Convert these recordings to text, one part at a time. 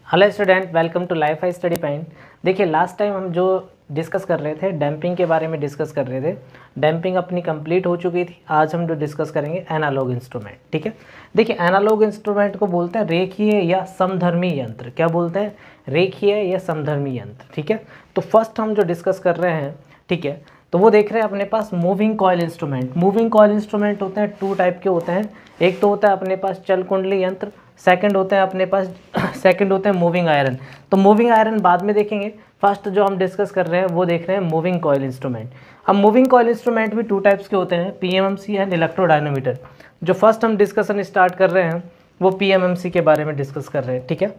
Hello student, welcome to life I study point. देखिए, last time हम जो discuss कर रहे थे डैम्पिंग के बारे में डिस्कस कर रहे थे। डैम्पिंग अपनी कंप्लीट हो चुकी थी। आज हम जो डिस्कस करेंगे एनालॉग इंस्ट्रूमेंट। ठीक है, देखिए एनालॉग इंस्ट्रूमेंट को बोलते हैं रेखीय या समधर्मी यंत्र। क्या बोलते हैं? रेखीय या समधर्मी यंत्र। ठीक है, तो फर्स्ट हम जो डिस्कस कर रहे हैं, ठीक है, तो वो देख रहे हैं अपने पास moving coil instrument. Moving coil instrument होते हैं टू टाइप के होते हैं। एक तो होता है अपने पास चल कुंडली यंत्र, सेकंड होते हैं अपने पास सेकंड होते हैं मूविंग आयरन। तो मूविंग आयरन बाद में देखेंगे, फर्स्ट जो हम डिस्कस कर रहे हैं वो देख रहे हैं मूविंग कॉइल इंस्ट्रूमेंट। अब मूविंग कॉइल इंस्ट्रूमेंट भी टू टाइप्स के होते हैं, पीएमएमसी एंड इलेक्ट्रोडायनामोमीटर। जो फर्स्ट हम डिस्कशन स्टार्ट कर रहे हैं वो पीएमएमसी के बारे में डिस्कस कर रहे हैं। ठीक है,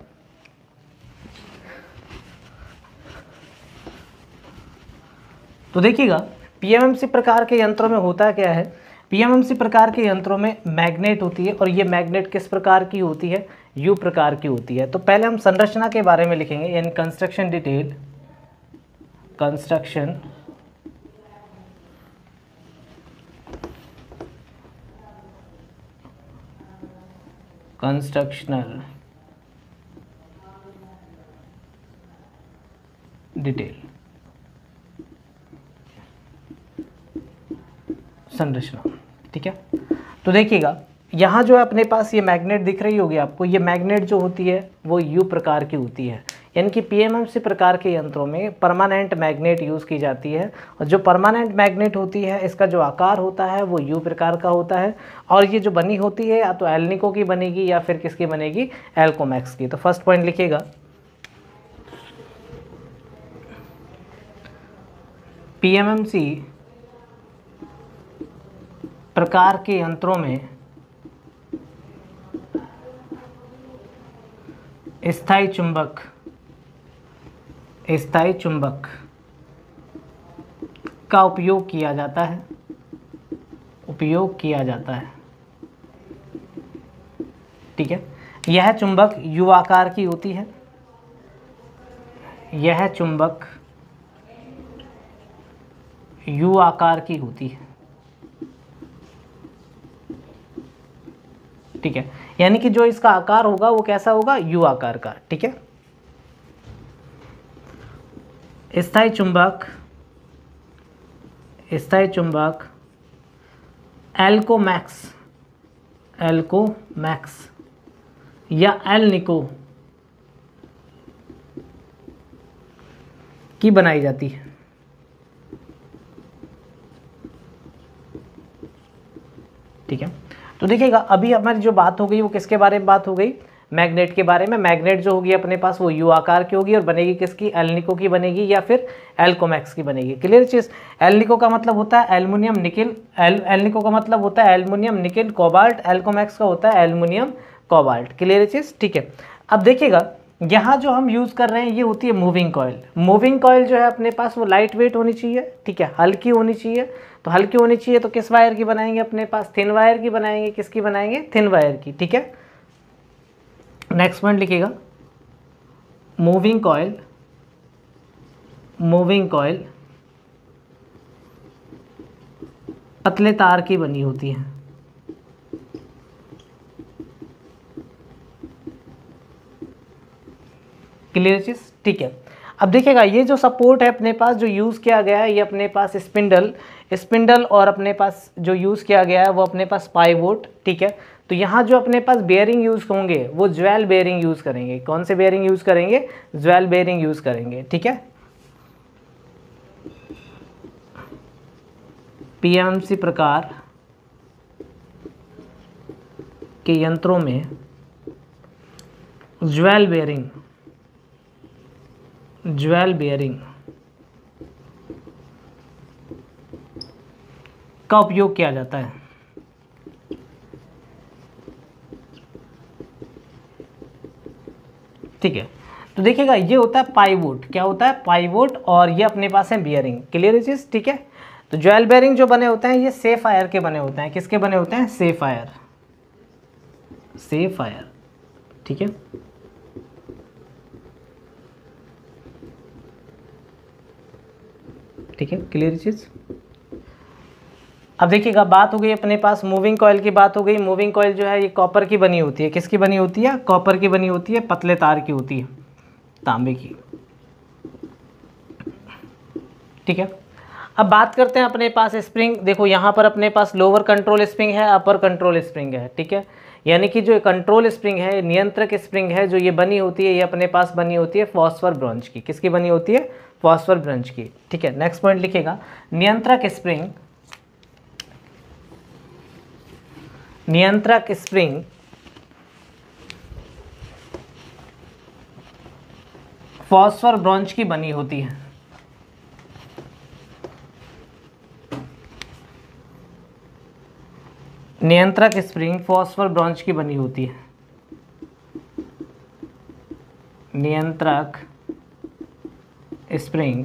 तो देखिएगा पीएमएमसी प्रकार के यंत्रों में होता क्या है। पीएमएमसी प्रकार के यंत्रों में मैग्नेट होती है, और ये मैग्नेट किस प्रकार की होती है? यू प्रकार की होती है। तो पहले हम संरचना के बारे में लिखेंगे, यानी construction detail, construction constructional detail, संरचना। ठीक है, तो देखिएगा यहाँ जो है अपने पास ये मैग्नेट दिख रही होगी आपको। ये मैग्नेट जो होती है वो यू प्रकार की होती है, यानी कि पीएमएमसी प्रकार के यंत्रों में परमानेंट मैग्नेट यूज़ की जाती है। और जो परमानेंट मैग्नेट होती है इसका जो आकार होता है वो यू प्रकार का होता है। और ये जो बनी होती है या तो एल्निको की बनेगी या फिर किसकी बनेगी? एल्कोमैक्स की। तो फर्स्ट पॉइंट लिखिएगा, पीएमएमसी प्रकार के यंत्रों में स्थायी चुंबक का उपयोग किया जाता है। ठीक है, यह चुंबक यू आकार की होती है। यह चुंबक यू आकार की होती है। ठीक है, यानी कि जो इसका आकार होगा वो कैसा होगा? यू आकार का। ठीक है, स्थायी चुंबक एल्कोमैक्स या एल्निको की बनाई जाती है। ठीक है, तो देखिएगा अभी हमारी जो बात हो गई वो किसके बारे में बात हो गई? मैग्नेट के बारे में। मैग्नेट जो होगी अपने पास वो यू आकार की होगी और बनेगी किसकी? एल्निको की बनेगी या फिर एल्कोमैक्स की बनेगी। क्लियर चीज़? एल्निको का मतलब होता है एल्युमिनियम निकिल, एल्निको का मतलब होता है एल्युमिनियम निकिल कोबाल्ट, एल्कोमैक्स का होता है एल्युमिनियम कोबाल्ट। क्लियर चीज़? ठीक है, अब देखिएगा यहाँ जो हम यूज़ कर रहे हैं ये होती है मूविंग कॉइल। मूविंग कॉइल जो है अपने पास वो लाइट वेट होनी चाहिए। ठीक है, हल्की होनी चाहिए। तो हल्की होनी चाहिए तो किस वायर की बनाएंगे? अपने पास थिन वायर की बनाएंगे। किसकी बनाएंगे? थिन वायर की। ठीक है, नेक्स्ट पॉइंट लिखिएगा, मूविंग कॉइल पतले तार की बनी होती है। क्लियर चीज? ठीक है, अब देखिएगा ये जो सपोर्ट है अपने पास जो यूज़ किया गया है ये अपने पास स्पिंडल और अपने पास जो यूज़ किया गया है वो अपने पास पाइवोट। ठीक है, तो यहाँ जो अपने पास बेयरिंग यूज़ होंगे वो ज्वेल बेयरिंग यूज़ करेंगे। कौन से बेयरिंग यूज़ करेंगे? ज्वेल बेयरिंग यूज़ करेंगे। ठीक है, पीएमएमसी प्रकार के यंत्रों में ज्वेल बेयरिंग का उपयोग किया जाता है। ठीक है, तो देखिएगा ये होता है पाइवोट। क्या होता है? पाइवोट। और ये अपने पास है बियरिंग। क्लियर चीज? ठीक है, तो ज्वेल बेयरिंग जो बने होते हैं ये सेफ आयर के बने होते हैं। किसके बने होते हैं? सेफ आयर। ठीक है, ठीक है, क्लियर चीज? अब देखिएगा बात हो गई अपने पास मूविंग कॉइल की बात हो गई। मूविंग कॉइल जो है ये कॉपर की बनी होती है। किसकी बनी होती है? कॉपर की बनी होती है, पतले तार की होती है, तांबे की। ठीक है, अब बात करते हैं अपने पास स्प्रिंग। देखो यहाँ पर अपने पास लोअर कंट्रोल स्प्रिंग है, अपर कंट्रोल स्प्रिंग है। ठीक है, यानी कि जो कंट्रोल स्प्रिंग है, नियंत्रक स्प्रिंग है, जो ये बनी होती है, ये अपने पास बनी होती है फॉस्फर ब्रॉन्ज की। किसकी बनी होती है? फॉस्फर ब्रॉन्ज की। ठीक है, नेक्स्ट पॉइंट लिखिएगा, नियंत्रक स्प्रिंग, नियंत्रक स्प्रिंग फॉस्फर ब्रॉन्ज की बनी होती है। नियंत्रक स्प्रिंग फॉस्फर ब्रॉन्ज की बनी होती है। नियंत्रक स्प्रिंग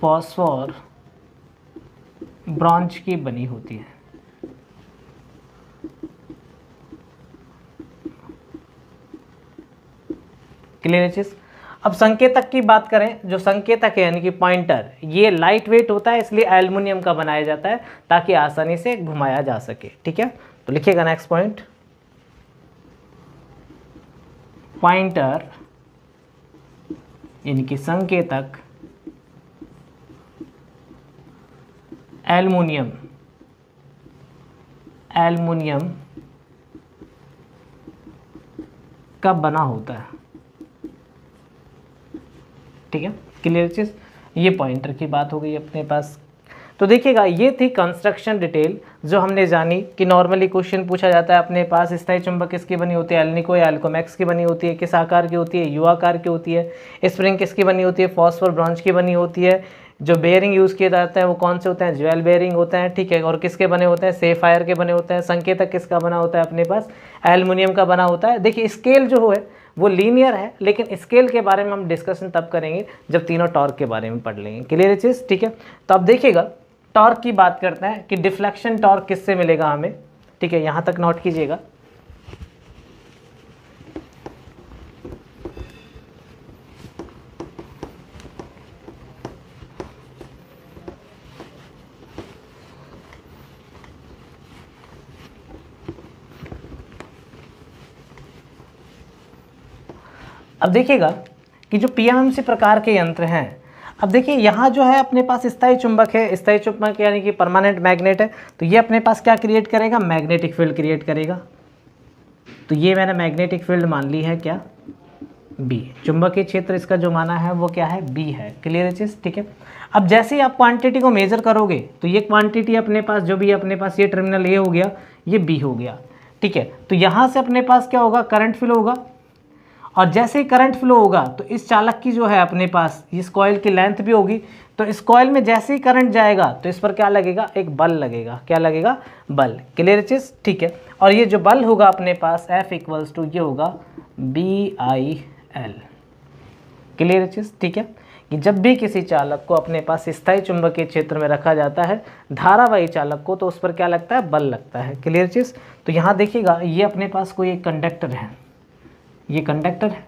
फॉस्फर ब्रॉन्ज की बनी होती है। क्लियर है चीज? अब संकेतक की बात करें, जो संकेतक है यानी कि पॉइंटर, ये लाइट वेट होता है, इसलिए एल्युमिनियम का बनाया जाता है ताकि आसानी से घुमाया जा सके। ठीक है, तो लिखिएगा नेक्स्ट पॉइंट, पॉइंटर यानी कि संकेतक एल्युमिनियम, एल्युमिनियम का बना होता है। ठीक है, क्लियर चीज? ये पॉइंटर की बात हो गई अपने पास। तो देखिएगा ये थी कंस्ट्रक्शन डिटेल जो हमने जानी कि नॉर्मली क्वेश्चन पूछा जाता है अपने पास, स्थायी चुंबक किसकी बनी होती है? एल्निको या एल्कोमैक्स की बनी होती है। किस आकार की होती है? यू आकार की होती है। स्प्रिंग किसकी बनी होती है? फॉस्फर ब्रॉन्ज की बनी होती है। जो बेयरिंग यूज़ किए जाते हैं वो कौन से होते हैं? ज्वेल बेयरिंग होते हैं। ठीक है, और किसके बने होते हैं? सेफायर के बने होते हैं। संकेतक किसका बना होता है अपने पास? एल्युमिनियम का बना होता है। देखिए स्केल जो है वो लीनियर है, लेकिन स्केल के बारे में हम डिस्कशन तब करेंगे जब तीनों टॉर्क के बारे में पढ़ लेंगे। क्लियर है चीज़? ठीक है, तो अब देखिएगा टॉर्क की बात करते हैं कि डिफ्लेक्शन टॉर्क किससे मिलेगा हमें। ठीक है, यहाँ तक नोट कीजिएगा। अब देखिएगा कि जो पीएमएमसी प्रकार के यंत्र हैं, अब देखिए यहाँ जो है अपने पास स्थायी चुंबक है। स्थायी चुंबक यानी कि परमानेंट मैग्नेट है, तो ये अपने पास क्या क्रिएट करेगा? मैग्नेटिक फील्ड क्रिएट करेगा। तो ये मैंने मैग्नेटिक फील्ड मान ली है क्या? बी। चुंबकीय क्षेत्र इसका जो माना है वो क्या है? बी है। क्लियर है चीज़? ठीक है, अब जैसे ही आप क्वांटिटी को मेजर करोगे तो ये क्वांटिटी अपने पास जो भी अपने पास, ये टर्मिनल ए हो गया, ये बी हो गया। ठीक है, तो यहाँ से अपने पास क्या होगा? करंट फ्लो होगा, और जैसे ही करंट फ्लो होगा तो इस चालक की जो है अपने पास इस कॉइल की लेंथ भी होगी, तो इस कॉइल में जैसे ही करंट जाएगा तो इस पर क्या लगेगा? एक बल लगेगा। क्या लगेगा? बल। क्लियर चीज? ठीक है, और ये जो बल होगा अपने पास F इक्वल्स टू ये होगा BIL। क्लियर चीज? ठीक है, कि जब भी किसी चालक को अपने पास स्थायी चुंबकीय क्षेत्र में रखा जाता है, धारावाही चालक को, तो उस पर क्या लगता है? बल लगता है। क्लियर चीज? तो यहाँ देखिएगा ये अपने पास कोई एक कंडक्टर है, ये कंडक्टर है,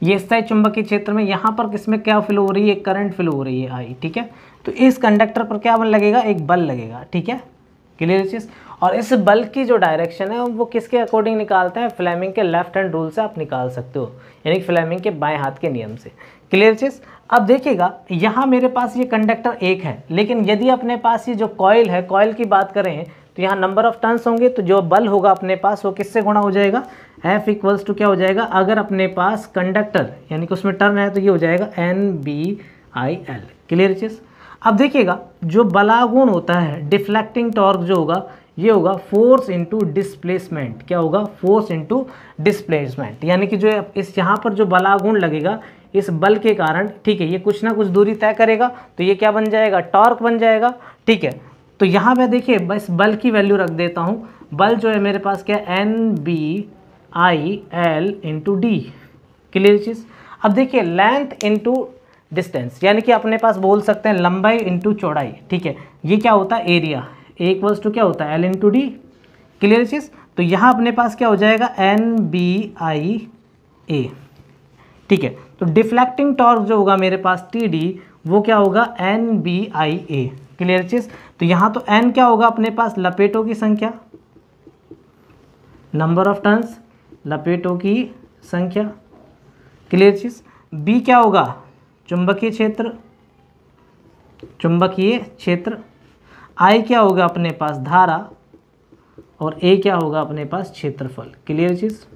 ये स्थायी चुंबकीय क्षेत्र में यहाँ पर किसमें क्या फ्लो हो रही है? करंट फ्लो हो रही है आई। ठीक है, तो इस कंडक्टर पर क्या बल लगेगा? एक बल लगेगा। ठीक है, क्लियर चीज? और इस बल की जो डायरेक्शन है वो किसके अकॉर्डिंग निकालते हैं? फ्लेमिंग के लेफ्ट हैंड रूल से आप निकाल सकते हो, यानी फ्लेमिंग के बाएं हाथ के नियम से। क्लियर चीज? अब देखिएगा यहाँ मेरे पास ये कंडक्टर एक है, लेकिन यदि अपने पास ये जो कॉइल है, कॉइल की बात करें तो यहाँ नंबर ऑफ टर्न्स होंगे, तो जो बल होगा अपने पास वो किससे गुणा हो जाएगा? F इक्वल्स टू क्या हो जाएगा? अगर अपने पास कंडक्टर यानी कि उसमें टर्न है तो ये हो जाएगा NBIL। क्लियर चीज? अब देखिएगा जो बलागुण होता है, डिफ्लेक्टिंग टॉर्क जो होगा, ये होगा फोर्स इनटू डिस्प्लेसमेंट। क्या होगा? फोर्स इनटू डिस्प्लेसमेंट, यानी कि जो इस यहाँ पर जो बलागुण लगेगा इस बल के कारण, ठीक है, ये कुछ ना कुछ दूरी तय करेगा, तो ये क्या बन जाएगा? टॉर्क बन जाएगा। ठीक है, तो यहाँ पे देखिए बस बल की वैल्यू रख देता हूँ। बल जो है मेरे पास क्या है? NBIL into D. क्लियर चीज़? अब देखिए लेंथ इंटू डिस्टेंस, यानी कि अपने पास बोल सकते हैं लंबाई इंटू चौड़ाई। ठीक है, ये क्या होता है? एरिया। ए इक्वल्स टू क्या होता है? L into D. क्लियर चीज़? तो यहाँ अपने पास क्या हो जाएगा? NBIA। ठीक है, तो डिफ्लेक्टिंग टॉर्क जो होगा मेरे पास TD, वो क्या होगा NBIA। क्लियर चीज। तो यहाँ तो N क्या होगा अपने पास, लपेटों की संख्या, नंबर ऑफ टर्न्स, लपेटों की संख्या। क्लियर चीज। B क्या होगा, चुंबकीय क्षेत्र, चुंबकीय क्षेत्र। I क्या होगा अपने पास, धारा, और A क्या होगा अपने पास, क्षेत्रफल। क्लियर चीज।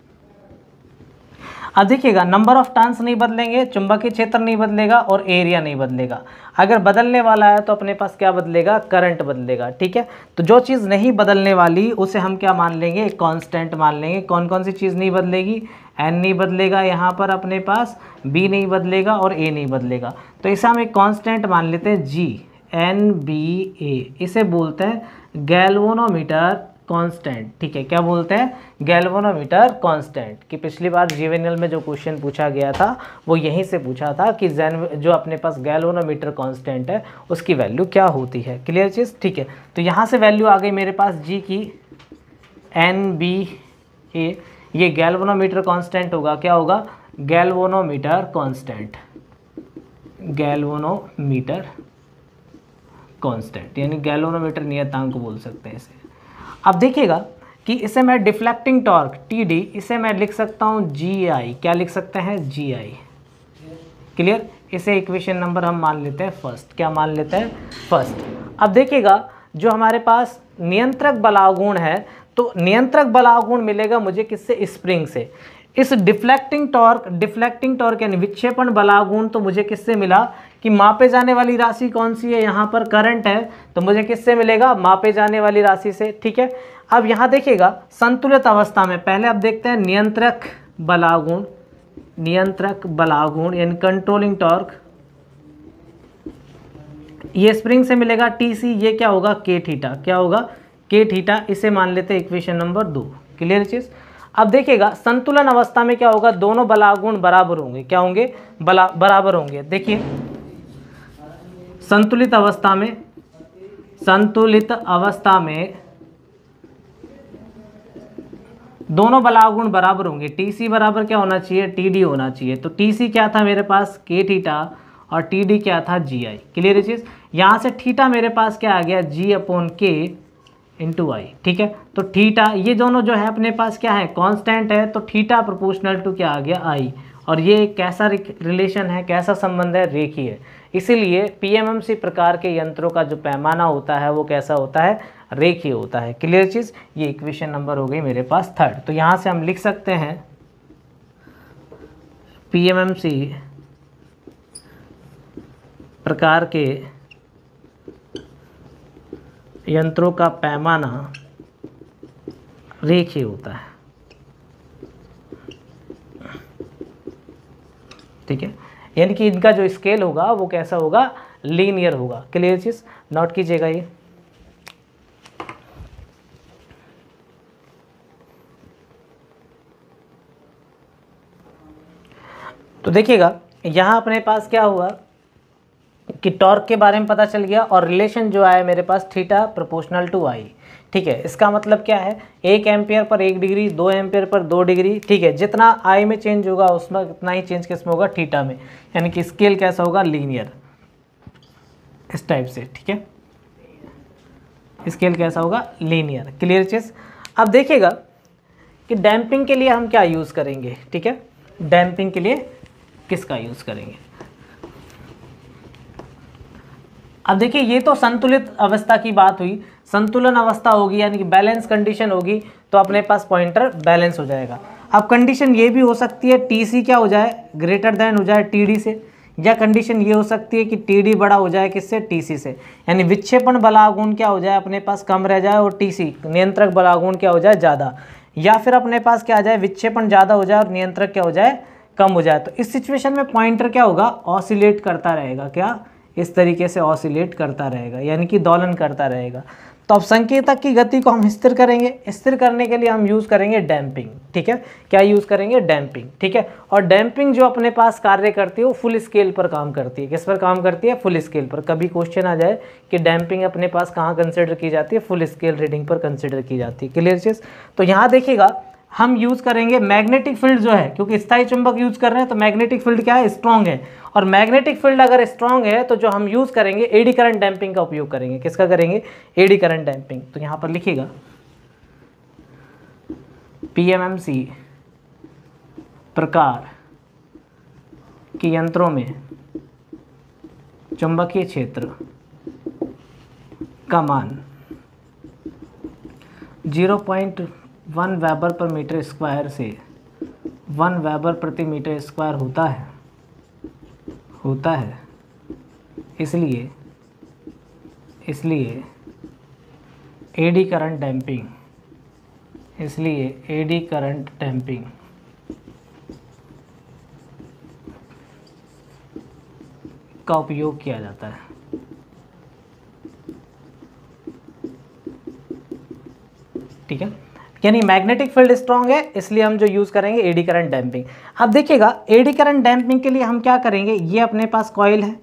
अब देखिएगा नंबर ऑफ टर्न्स नहीं बदलेंगे, चुंबकीय क्षेत्र नहीं बदलेगा और एरिया नहीं बदलेगा। अगर बदलने वाला है तो अपने पास क्या बदलेगा, करंट बदलेगा। ठीक है, तो जो चीज़ नहीं बदलने वाली उसे हम क्या मान लेंगे, एक कांस्टेंट मान लेंगे। कौन कौन सी चीज़ नहीं बदलेगी, N नहीं बदलेगा यहाँ पर अपने पास, B नहीं बदलेगा और A नहीं बदलेगा। तो इसे हम एक कांस्टेंट मान लेते हैं GNBA। इसे बोलते हैं गैल्वेनोमीटर कांस्टेंट। ठीक है, क्या बोलते हैं, गैल्वेनोमीटर कांस्टेंट। कि पिछली बार जीवेनियल में जो क्वेश्चन पूछा गया था वो यहीं से पूछा था कि जो अपने पास गैल्वेनोमीटर कांस्टेंट है उसकी वैल्यू क्या होती है। क्लियर चीज़। ठीक है, तो यहाँ से वैल्यू आ गई मेरे पास G की, NBA। ये गैल्वेनोमीटर कांस्टेंट होगा, क्या होगा, गैल्वेनोमीटर कांस्टेंट, गैल्वेनोमीटर कांस्टेंट, यानी गैल्वेनोमीटर नियतांक को बोल सकते हैं इसे। अब देखिएगा कि इसे मैं डिफ्लेक्टिंग टॉर्क TD, इसे मैं लिख सकता हूँ GI। क्या लिख सकते हैं, GI। क्लियर। इसे इक्वेशन नंबर हम मान लेते हैं फर्स्ट। क्या मान लेते हैं, फर्स्ट। अब देखिएगा जो हमारे पास नियंत्रक बलागुण है, तो नियंत्रक बलागुण मिलेगा मुझे किससे, स्प्रिंग से। इस डिफ्लेक्टिंग टॉर्क यानी विक्षेपण बलागुण तो मुझे किससे मिला, कि मापे जाने वाली राशि कौन सी है, यहाँ पर करंट है, तो मुझे किससे मिलेगा, मापे जाने वाली राशि से। ठीक है, अब यहाँ देखिएगा संतुलित अवस्था में, पहले अब देखते हैं नियंत्रक बलागुण, नियंत्रक बलागुण यानी कंट्रोलिंग टॉर्क, ये स्प्रिंग से मिलेगा TC। ये क्या होगा, K थीटा। क्या होगा, K थीटा। इसे मान लेते हैं इक्वेशन नंबर 2। क्लियर चीज। अब देखिएगा संतुलन अवस्था में क्या होगा, दोनों बलागुण बराबर होंगे। क्या होंगे, बराबर होंगे। देखिए संतुलित अवस्था में, संतुलित अवस्था में दोनों बलागुण बराबर होंगे। TC बराबर क्या होना चाहिए, TD होना चाहिए। तो TC क्या था मेरे पास, K थीटा, और TD क्या था, GI। क्लियर चीज। यहाँ से थीटा मेरे पास क्या आ गया, G/K × I। ठीक है, तो थीटा ये दोनों जो है अपने पास क्या है, कांस्टेंट है, तो थीटा प्रोपोर्शनल टू क्या आ गया, I। और ये कैसा रिलेशन है, कैसा संबंध है, रेखीय है। इसीलिए PMMC प्रकार के यंत्रों का जो पैमाना होता है वो कैसा होता है, रेखीय होता है। क्लियर चीज़। ये इक्वेशन नंबर हो गई मेरे पास थर्ड। तो यहाँ से हम लिख सकते हैं PMMC प्रकार के यंत्रों का पैमाना रेखीय होता है। ठीक है, यानी कि इनका जो स्केल होगा वो कैसा होगा, लीनियर होगा। क्लियर चीज, नोट कीजिएगा ये। तो देखिएगा यहाँ अपने पास क्या हुआ कि टॉर्क के बारे में पता चल गया, और रिलेशन जो आया मेरे पास थीटा प्रोपोर्शनल टू I। ठीक है, इसका मतलब क्या है, 1 ampere per 1 degree, 2 ampere per 2 degree. ठीक है, जितना I में चेंज होगा उसमें उतना ही चेंज किस में होगा, थीटा में। यानी कि स्केल कैसा होगा, लीनियर, इस टाइप से। ठीक है, स्केल कैसा होगा, लीनियर। क्लियर चीज। अब देखिएगा कि डैम्पिंग के लिए हम क्या यूज़ करेंगे। ठीक है, डैम्पिंग के लिए किसका यूज़ करेंगे। अब देखिए ये तो संतुलित अवस्था की बात हुई। संतुलन अवस्था होगी यानी कि बैलेंस कंडीशन होगी, तो अपने पास पॉइंटर बैलेंस हो जाएगा। अब कंडीशन ये भी हो सकती है TC क्या हो जाए, ग्रेटर देन हो जाए TD से, या कंडीशन ये हो सकती है कि TD बड़ा हो जाए किससे, TC से। यानी विक्षेपण बलागुण क्या हो जाए अपने पास, कम रह जाए, और TC नियंत्रक बलागुण क्या हो जाए, ज़्यादा। या फिर अपने पास क्या आ जाए, विक्षेपण ज़्यादा हो जाए और नियंत्रक क्या हो जाए, कम हो जाए। तो इस सिचुएशन में पॉइंटर क्या होगा, ऑसिलेट करता रहेगा। क्या, इस तरीके से ऑसिलेट करता रहेगा, यानी कि दोलन करता रहेगा। तो अब संकेतक की गति को हम स्थिर करेंगे। स्थिर करने के लिए हम यूज़ करेंगे डैम्पिंग। ठीक है, क्या यूज़ करेंगे, डैम्पिंग। ठीक है, और डैम्पिंग जो अपने पास कार्य करती है वो फुल स्केल पर काम करती है। किस पर काम करती है, फुल स्केल पर। कभी क्वेश्चन आ जाए कि डैम्पिंग अपने पास कहाँ कंसिडर की जाती है, फुल स्केल रीडिंग पर कंसिडर की जाती है। क्लियर चीज़। तो यहाँ देखिएगा हम यूज़ करेंगे मैग्नेटिक फील्ड जो है, क्योंकि स्थायी चुंबक यूज़ कर रहे हैं तो मैग्नेटिक फील्ड क्या है, स्ट्रॉन्ग है। और मैग्नेटिक फील्ड अगर स्ट्रॉन्ग है तो जो हम यूज़ करेंगे एडी करंट डैम्पिंग का उपयोग करेंगे। किसका करेंगे, एडी करंट डैम्पिंग। तो यहाँ पर लिखिएगा पीएमएमसी प्रकार के यंत्रों में चुंबकीय क्षेत्र का मान 0.1 वेबर पर मीटर स्क्वायर से 1 वेबर प्रति मीटर स्क्वायर होता है। इसलिए एडी करंट डैम्पिंग का उपयोग किया जाता है। ठीक है, यानी मैग्नेटिक फील्ड स्ट्रांग है इसलिए हम जो यूज़ करेंगे एडी करंट डैम्पिंग। अब देखिएगा एडी करंट डैम्पिंग के लिए हम क्या करेंगे, ये अपने पास कॉइल है,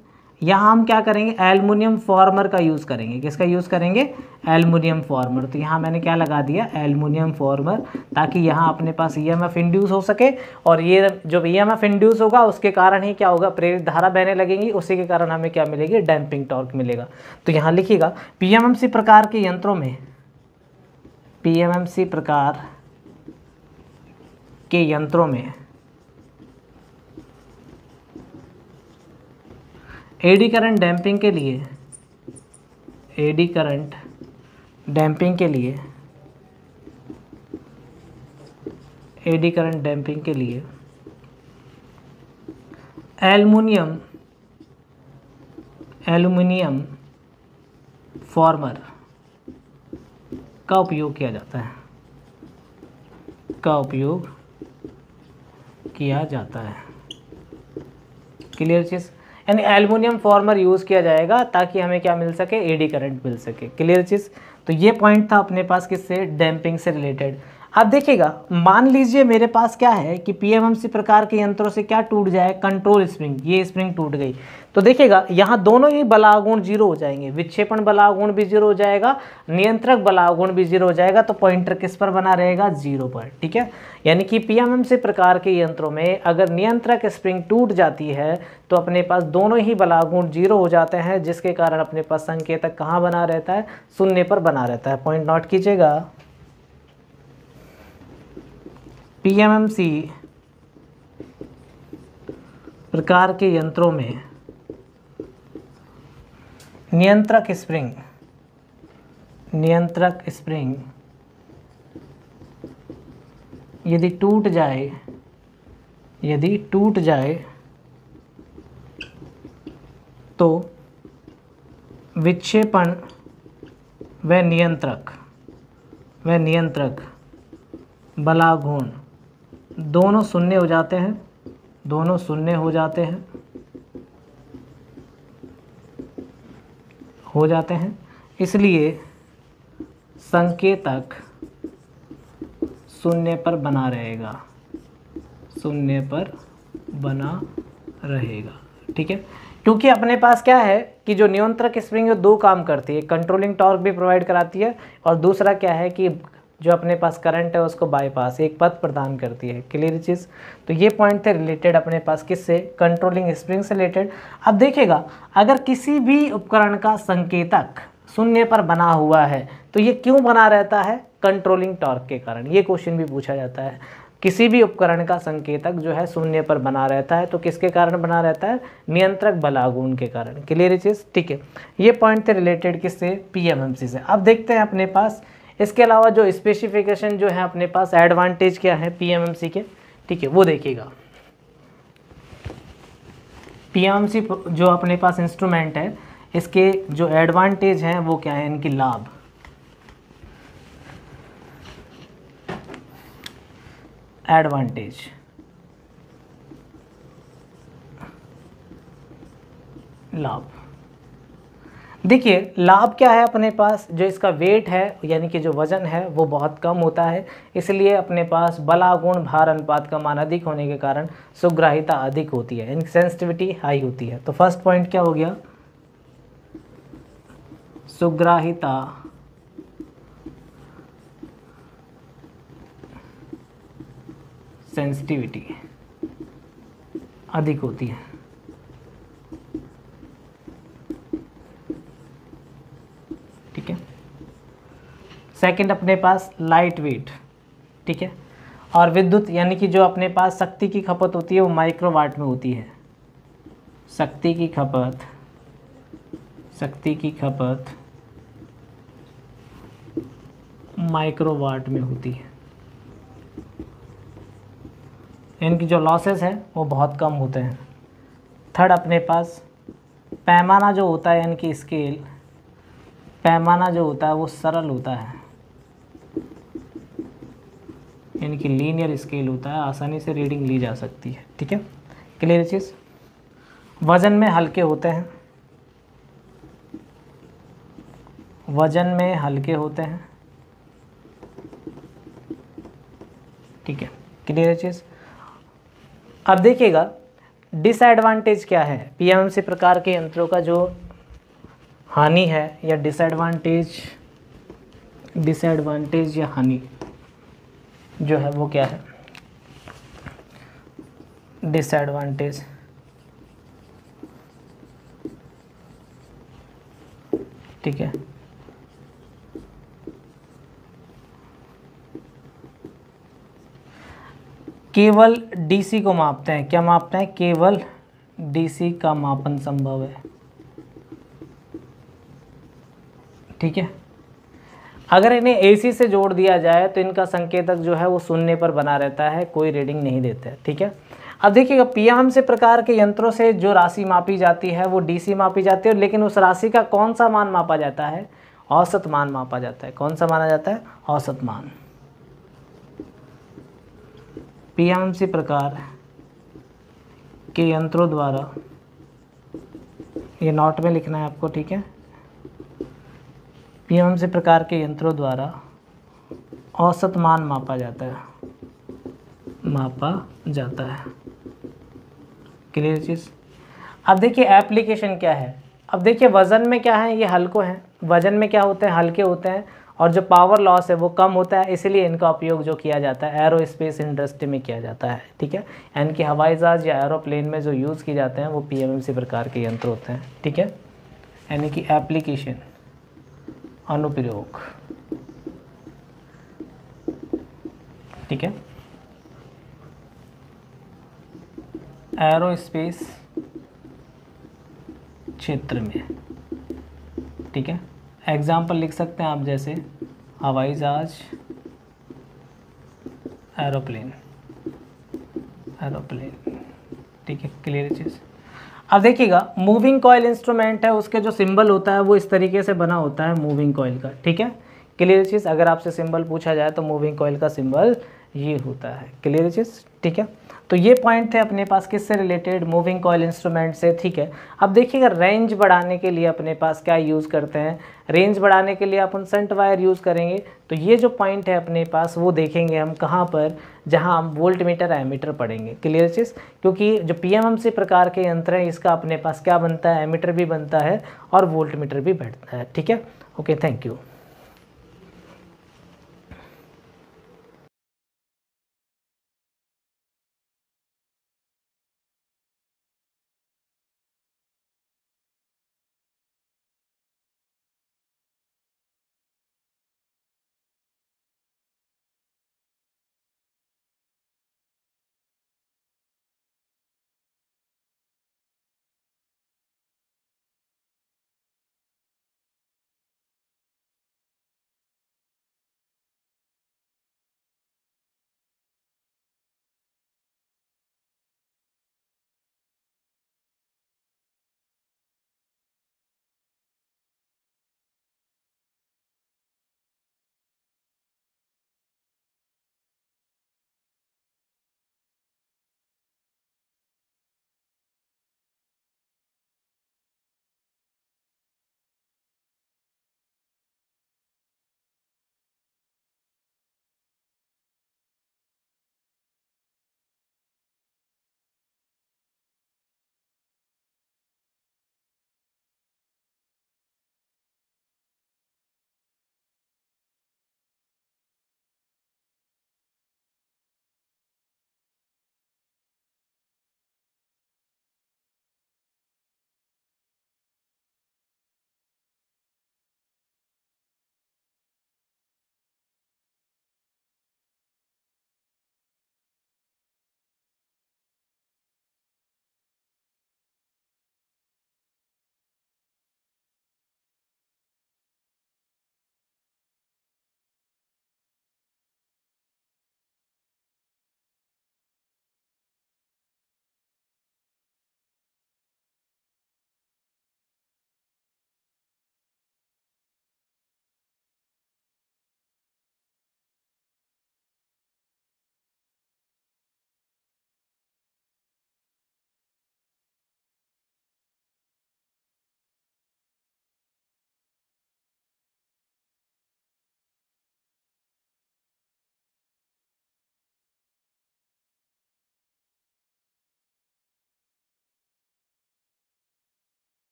यहाँ हम क्या करेंगे एल्युमिनियम फॉर्मर का यूज़ करेंगे। किसका यूज़ करेंगे, एल्युमिनियम फॉर्मर। तो यहाँ मैंने क्या लगा दिया, एल्युमिनियम फॉर्मर, ताकि यहाँ अपने पास ईएमएफ इंड्यूस हो सके। और ये जब ईएमएफ इंड्यूस होगा उसके कारण ही क्या होगा, प्रेरित धारा बहने लगेंगी, उसी के कारण हमें क्या मिलेगी, डैम्पिंग टॉर्क मिलेगा। तो यहाँ लिखिएगा पीएमएमसी प्रकार के यंत्रों में, पीएमएमसी प्रकार के यंत्रों में एडी करंट डैम्पिंग के लिए, एडी करंट डैम्पिंग के लिए, एडी करंट डैम्पिंग के लिए एल्युमिनियम फॉर्मर का उपयोग किया जाता है, क्लियर चीज़, यानी एल्युमिनियम फॉर्मर यूज़ किया जाएगा ताकि हमें क्या मिल सके, एडी करंट मिल सके। क्लियर चीज़। तो ये पॉइंट था अपने पास किससे, डैम्पिंग से रिलेटेड। अब देखिएगा मान लीजिए मेरे पास क्या है कि पीएमएमसी प्रकार के यंत्रों से क्या टूट जाए, कंट्रोल स्प्रिंग, ये स्प्रिंग टूट गई। तो देखिएगा यहाँ दोनों ही बलागुण जीरो हो जाएंगे, विक्षेपण बलागुण भी जीरो हो जाएगा, नियंत्रक बलागुण भी जीरो हो जाएगा। तो पॉइंटर किस पर बना रहेगा, जीरो पर। ठीक है, यानी कि पीएमएमसी प्रकार के यंत्रों में अगर नियंत्रक स्प्रिंग टूट जाती है तो अपने पास दोनों ही बलागुण जीरो हो जाते हैं, जिसके कारण अपने पास संकेतक कहाँ बना रहता है, शून्य पर बना रहता है। पॉइंट नोट कीजिएगा, पीएमएमसी प्रकार के यंत्रों में नियंत्रक स्प्रिंग यदि टूट जाए तो विक्षेपण व नियंत्रक बलागुण दोनों शून्य हो जाते हैं, इसलिए संकेतक शून्य पर बना रहेगा। ठीक है, क्योंकि अपने पास क्या है कि जो नियंत्रक स्प्रिंग है दो काम करती है, कंट्रोलिंग टॉर्क भी प्रोवाइड कराती है, और दूसरा क्या है कि जो अपने पास करंट है उसको बाईपास, एक पथ प्रदान करती है। क्लियर चीज़। तो ये पॉइंट थे रिलेटेड अपने पास किससे, कंट्रोलिंग स्प्रिंग से रिलेटेड। अब देखिएगा अगर किसी भी उपकरण का संकेतक शून्य पर बना हुआ है तो ये क्यों बना रहता है, कंट्रोलिंग टॉर्क के कारण। ये क्वेश्चन भी पूछा जाता है, किसी भी उपकरण का संकेतक जो है शून्य पर बना रहता है तो किसके कारण बना रहता है, नियंत्रक बलागुण के कारण। क्लियर चीज़। ठीक है, ये पॉइंट थे रिलेटेड किससे, पीएमएमसी से। अब देखते हैं अपने पास इसके अलावा जो स्पेसिफिकेशन जो है अपने पास एडवांटेज क्या है पीएमएमसी के। ठीक है, वो देखिएगा। पीएमएमसी जो अपने पास इंस्ट्रूमेंट है इसके जो एडवांटेज हैं वो क्या है, इनकी लाभ। एडवांटेज, लाभ। देखिए लाभ क्या है अपने पास, जो इसका वेट है यानी कि जो वजन है वो बहुत कम होता है, इसलिए अपने पास बलागुण भार अनुपात का मान अधिक होने के कारण सुग्राहिता अधिक होती है, यानी सेंसिटिविटी हाई होती है। तो फर्स्ट पॉइंट क्या हो गया, सुग्राहिता सेंसिटिविटी अधिक होती है। ठीक है। सेकंड अपने पास लाइट वेट, ठीक है। और विद्युत यानी कि जो अपने पास शक्ति की खपत होती है वो माइक्रोवाट में होती है। शक्ति की खपत माइक्रोवाट में होती है। इनकी जो लॉसेस है वो बहुत कम होते हैं। थर्ड अपने पास पैमाना जो होता है यानी कि स्केल, पैमाना जो होता है वो सरल होता है, यानी कि लीनियर स्केल होता है, आसानी से रीडिंग ली जा सकती है। ठीक है, क्लियर चीज़। वज़न में हल्के होते हैं, वज़न में हल्के होते हैं। ठीक है, क्लियर चीज़। अब देखिएगा डिसएडवांटेज क्या है पीएमएमसी प्रकार के यंत्रों का, जो हानि है या डिसएडवांटेज या हानि जो है वो क्या है। डिसएडवांटेज, ठीक है, केवल डीसी को मापते हैं। क्या मापते हैं? केवल डीसी का मापन संभव है। ठीक है, अगर इन्हें एसी से जोड़ दिया जाए तो इनका संकेतक जो है वो शून्य पर बना रहता है, कोई रीडिंग नहीं देते हैं। ठीक है, अब देखिएगा पीएमएमसी प्रकार के यंत्रों से जो राशि मापी जाती है वो डीसी मापी जाती है, लेकिन उस राशि का कौन सा मान मापा जाता है? औसत मान मापा जाता है। कौन सा माना जाता है? औसत मान। पीएमएमसी प्रकार के यंत्रों द्वारा, ये नोट में लिखना है आपको, ठीक है, पीएमएमसी प्रकार के यंत्रों द्वारा औसत मान मापा जाता है, क्लियर चीज़। अब देखिए एप्लीकेशन क्या है। अब देखिए वज़न में क्या है, ये हल्के हैं, वज़न में क्या होते हैं? हल्के होते हैं, और जो पावर लॉस है वो कम होता है, इसीलिए इनका उपयोग जो किया जाता है एरोस्पेस इंडस्ट्री में किया जाता है। ठीक है, यानी कि हवाई जहाज़ या एरोप्लेन में जो यूज़ किए जाते हैं वो पीएमएमसी प्रकार के यंत्र होते हैं। ठीक है, यानी कि एप्लीकेशन, अनुप्रयोग। ठीक है, एरोस्पेस क्षेत्र में। ठीक है, एग्जाम्पल लिख सकते हैं आप, जैसे हवाई जहाज, एरोप्लेन। ठीक है, क्लियर चीज़। अब देखिएगा मूविंग कॉइल इंस्ट्रूमेंट है, उसके जो सिंबल होता है वो इस तरीके से बना होता है मूविंग कॉइल का। ठीक है, क्लियर चीज़। अगर आपसे सिंबल पूछा जाए तो मूविंग कॉइल का सिंबल ये होता है, क्लियर चीज़। ठीक है, तो ये पॉइंट थे अपने पास किससे रिलेटेड? मूविंग कॉइल इंस्ट्रूमेंट से। ठीक है, अब देखिएगा रेंज बढ़ाने के लिए अपने पास क्या यूज़ करते हैं? रेंज बढ़ाने के लिए अपन शंट वायर यूज़ करेंगे। तो ये जो पॉइंट है अपने पास वो देखेंगे हम कहाँ पर? जहाँ हम वोल्टमीटर एमीटर पढ़ेंगे, क्लियर चीज़। क्योंकि जो पीएमएमसी प्रकार के यंत्र है इसका अपने पास क्या बनता है? एमीटर भी बनता है और वोल्टमीटर भी बैठता है। ठीक है, ओके, थैंक यू।